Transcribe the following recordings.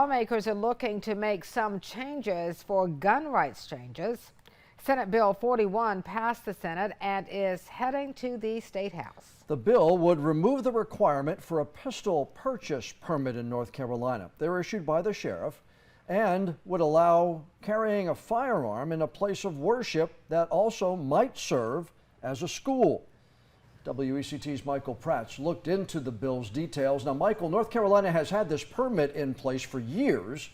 lawmakers are looking to make some changes for gun rights changes. Senate Bill 41 passed the Senate and is heading to the State House. The bill would remove the requirement for a pistol purchase permit in North Carolina. They're issued by the sheriff and would allow carrying a firearm in a place of worship that also might serve as a school. WECT's Michael Prats looked into the bill's details. Now, Michael, North Carolina has had this permit in place for years.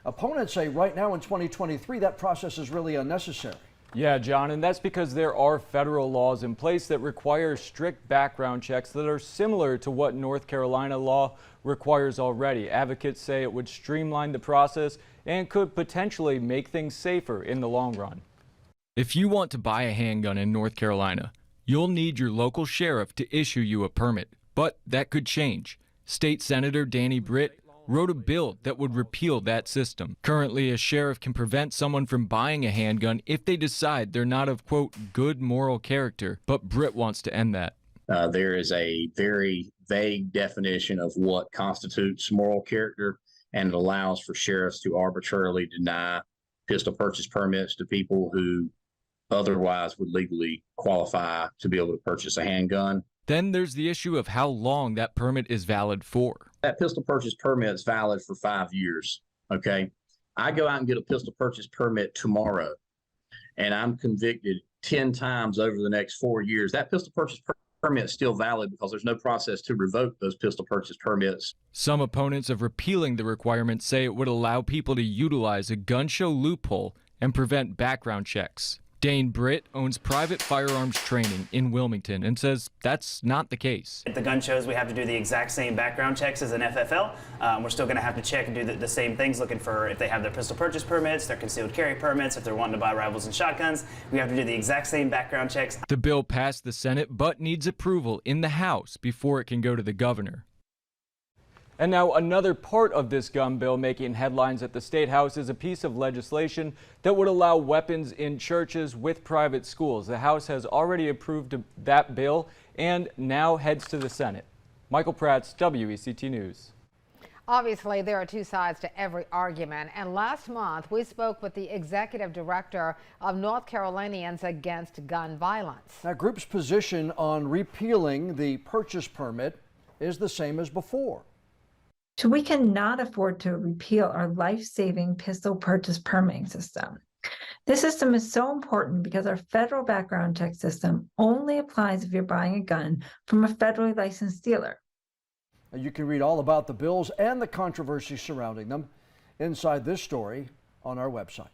Opponents say right now in 2023 that process is really unnecessary. Yeah, John, and that's because there are federal laws in place that require strict background checks that are similar to what North Carolina law requires already. Advocates say it would streamline the process and could potentially make things safer in the long run. If you want to buy a handgun in North Carolina, you'll need your local sheriff to issue you a permit, but that could change. State Senator Danny Britt wrote a bill that would repeal that system. Currently, a sheriff can prevent someone from buying a handgun if they decide they're not of, quote, good moral character, but Britt wants to end that. There is a very vague definition of what constitutes moral character, and it allows for sheriffs to arbitrarily deny pistol purchase permits to people who otherwise would legally qualify to be able to purchase a handgun. Then there's the issue of how long that permit is valid for. That pistol purchase permit is valid for 5 years, okay? I go out and get a pistol purchase permit tomorrow, and I'm convicted 10 times over the next 4 years. That pistol purchase permit is still valid because there's no process to revoke those pistol purchase permits. Some opponents of repealing the requirement say it would allow people to utilize a gun show loophole and prevent background checks. Dane Britt owns private firearms training in Wilmington and says that's not the case. At the gun shows, we have to do the exact same background checks as an FFL. We're still going to have to check and do the same things, looking for if they have their pistol purchase permits, their concealed carry permits, if they're wanting to buy rifles and shotguns. We have to do the exact same background checks. The bill passed the Senate but needs approval in the House before it can go to the governor. And now another part of this gun bill making headlines at the State House is a piece of legislation that would allow weapons in churches with private schools. The House has already approved that bill and now heads to the Senate. Michael Prats, WECT News. Obviously, there are two sides to every argument, and last month we spoke with the executive director of North Carolinians Against Gun Violence. That group's position on repealing the purchase permit is the same as before. So we cannot afford to repeal our life-saving pistol purchase permitting system. This system is so important because our federal background check system only applies if you're buying a gun from a federally licensed dealer. You can read all about the bills and the controversy surrounding them inside this story on our website.